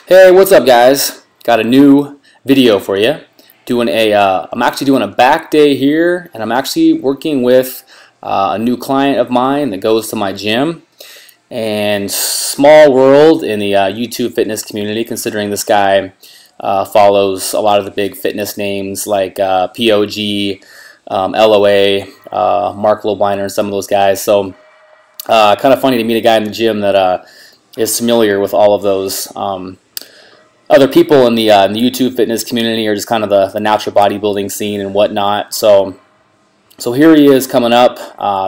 Hey, what's up, guys? Got a new video for you. I'm actually doing a back day here, and I'm actually working with a new client of mine that goes to my gym. And small world in the YouTube fitness community, considering this guy follows a lot of the big fitness names like POG, LOA, Mark Lobliner, and some of those guys. So kind of funny to meet a guy in the gym that is familiar with all of those. Other people in the YouTube fitness community, or just kind of the natural bodybuilding scene and whatnot. So here he is coming up.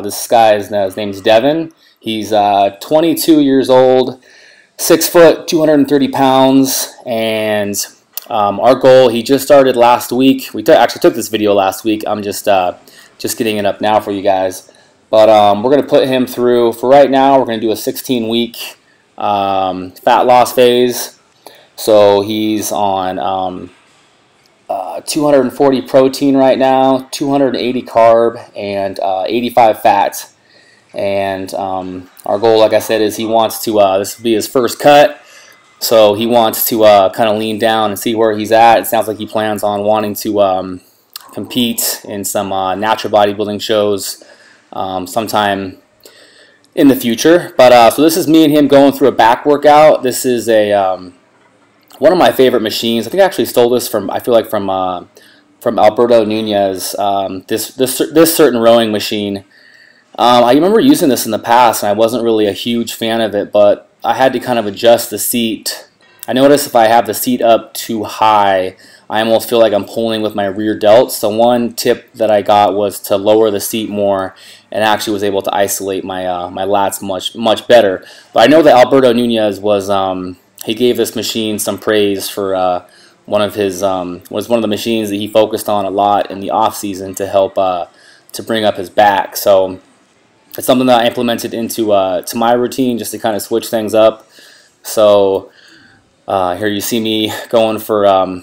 This guy, his name's Devin. He's 22 years old, 6 foot, 230 pounds, and our goal. He just started last week. We actually took this video last week. I'm just getting it up now for you guys. But we're gonna put him through. For right now, we're gonna do a 16-week fat loss phase. So he's on 240 protein right now, 280 carb, and 85 fat. And our goal, like I said, is he wants to, this will be his first cut, so he wants to kind of lean down and see where he's at. It sounds like he plans on wanting to compete in some natural bodybuilding shows sometime in the future. But so this is me and him going through a back workout. This is a one of my favorite machines. I think I actually stole this from, I feel like from Alberto Nunez, this certain rowing machine. I remember using this in the past, and I wasn't really a huge fan of it, but I had to kind of adjust the seat. I notice if I have the seat up too high, I almost feel like I'm pulling with my rear delts. So one tip that I got was to lower the seat more, and actually was able to isolate my my lats much better. But I know that Alberto Nunez was he gave this machine some praise for one of his was one of the machines that he focused on a lot in the off season to help to bring up his back. So it's something that I implemented into to my routine just to kind of switch things up. So here you see me going for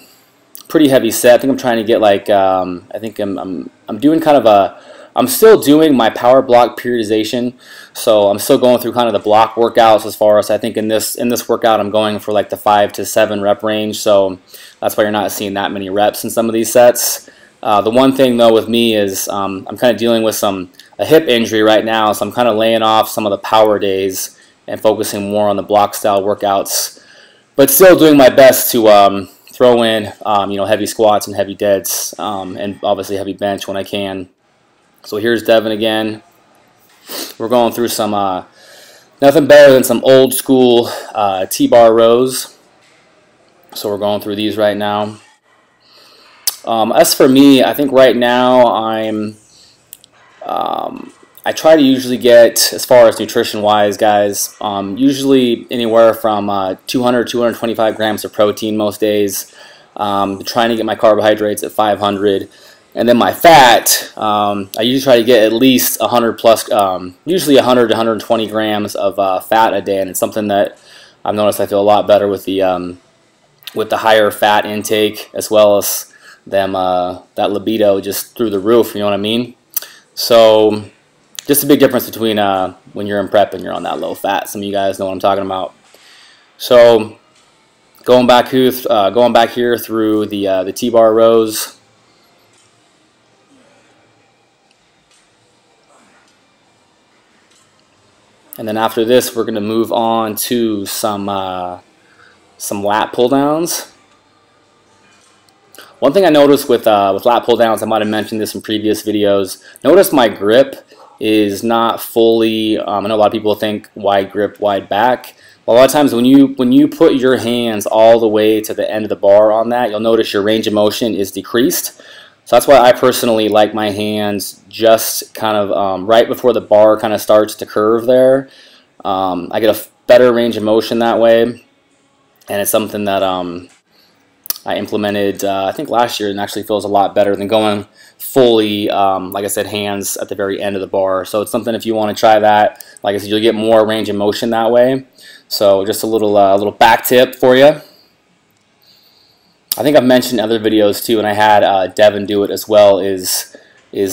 pretty heavy set. I think I'm trying to get like I think I'm doing kind of a, I'm still doing my power block periodization, so I'm still going through kind of the block workouts. As far as I think in this workout, I'm going for like the 5 to 7 rep range. So that's why you're not seeing that many reps in some of these sets. The one thing though with me is I'm kind of dealing with a hip injury right now, so I'm kind of laying off some of the power days and focusing more on the block style workouts, but still doing my best to throw in you know, heavy squats and heavy deads, and obviously heavy bench when I can. So here's Devin again. We're going through some nothing better than some old school T-bar rows. So we're going through these right now. As for me, I think right now I try to usually get, as far as nutrition wise, guys, usually anywhere from 200-225 grams of protein most days. Trying to get my carbohydrates at 500. And then my fat, I usually try to get at least 100 plus, usually 100 to 120 grams of fat a day, and it's something that I've noticed I feel a lot better with the higher fat intake, as well as them that libido just through the roof. You know what I mean? So just a big difference between when you're in prep and you're on that low fat. Some of you guys know what I'm talking about. So going back here through the T-bar rows. And then after this, we're going to move on to some lat pull downs. One thing I noticed with lat pull downs, I might have mentioned this in previous videos. Notice my grip is not fully. I know a lot of people think wide grip, wide back. A lot of times when you put your hands all the way to the end of the bar on that, you'll notice your range of motion is decreased. So that's why I personally like my hands just kind of right before the bar kind of starts to curve there. I get a better range of motion that way, and it's something that I implemented I think last year, and actually feels a lot better than going fully, like I said, hands at the very end of the bar. So it's something, if you want to try that, like I said, you'll get more range of motion that way. So just a little back tip for you. I think I've mentioned in other videos too, and I had Devin do it as well, is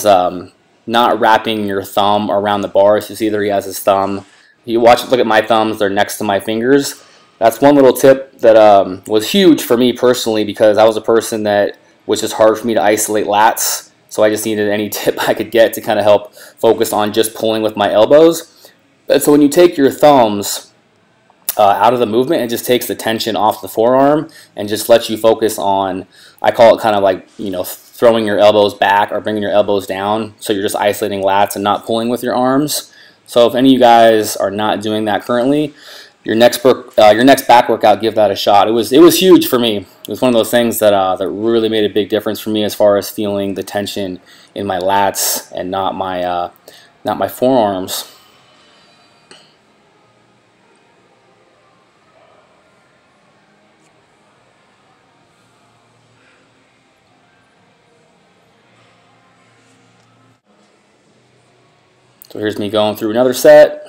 not wrapping your thumb around the bars. You see there he has his thumb. You look at my thumbs, they're next to my fingers. That's one little tip that was huge for me personally, because I was a person that was just hard for me to isolate lats. So I just needed any tip I could get to kind of help focus on just pulling with my elbows. And so when you take your thumbs out of the movement, it just takes the tension off the forearm and just lets you focus on, I call it kind of like, you know, throwing your elbows back or bringing your elbows down. So you're just isolating lats and not pulling with your arms. So if any of you guys are not doing that currently, your next back workout, give that a shot. It was huge for me. It was one of those things that that really made a big difference for me as far as feeling the tension in my lats and not my forearms. So here's me going through another set.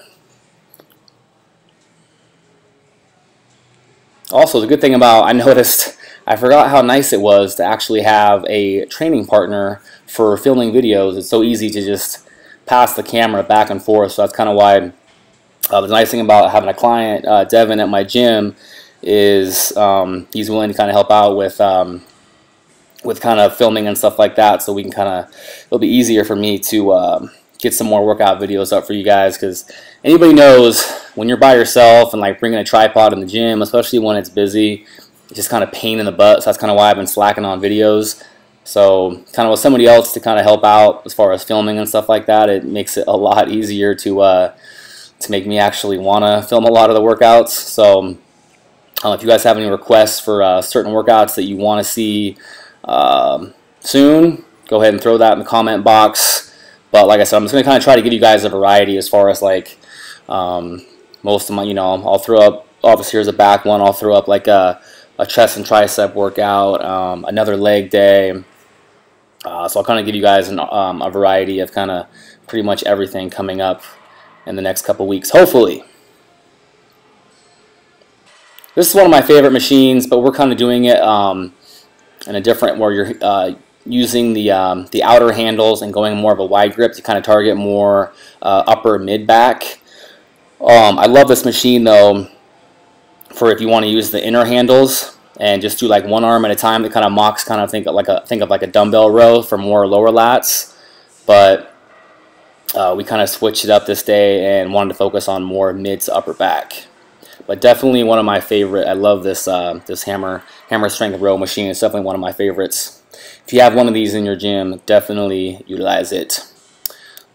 Also, the good thing about, I noticed, I forgot how nice it was to actually have a training partner for filming videos. It's so easy to just pass the camera back and forth, so that's kind of why the nice thing about having a client, Devin, at my gym is he's willing to kind of help out with kind of filming and stuff like that, so we can kind of, it'll be easier for me to get some more workout videos up for you guys, because anybody knows when you're by yourself and like bringing a tripod in the gym, especially when it's busy, it's just kind of pain in the butt. So that's kind of why I've been slacking on videos. So kind of with somebody else to kind of help out as far as filming and stuff like that, it makes it a lot easier to make me actually want to film a lot of the workouts. So if you guys have any requests for certain workouts that you want to see soon, go ahead and throw that in the comment box. But like I said, I'm just going to kind of try to give you guys a variety as far as like most of my, you know, I'll throw up, obviously here's a back one, I'll throw up like a chest and tricep workout, another leg day. So I'll kind of give you guys a variety of kind of pretty much everything coming up in the next couple weeks, hopefully. This is one of my favorite machines, but we're kind of doing it in a different, where you're using the outer handles and going more of a wide grip to kind of target more upper mid back. I love this machine though for if you want to use the inner handles and just do like one arm at a time. That kind of mocks, kind of think of like a dumbbell row for more lower lats. But we kind of switched it up this day and wanted to focus on more mid to upper back. But definitely one of my favorite. I love this this hammer strength row machine. It's definitely one of my favorites. If you have one of these in your gym, definitely utilize it.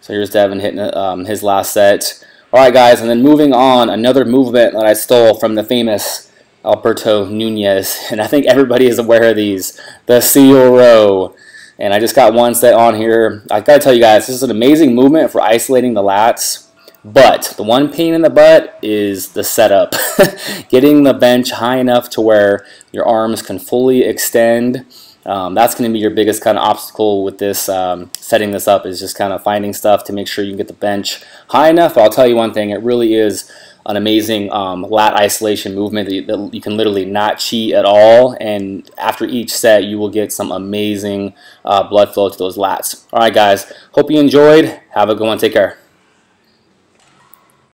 So here's Devin hitting his last set. Alright guys, and then moving on, another movement that I stole from the famous Alberto Nunez, and I think everybody is aware of these, the seal row. And I just got one set on here. I gotta tell you guys, this is an amazing movement for isolating the lats, but the one pain in the butt is the setup. Getting the bench high enough to where your arms can fully extend. That's going to be your biggest kind of obstacle with this, setting this up, is just kind of finding stuff to make sure you can get the bench high enough. I'll tell you one thing, it really is an amazing lat isolation movement that you can literally not cheat at all, and after each set you will get some amazing blood flow to those lats. Alright guys, hope you enjoyed. Have a good one. Take care.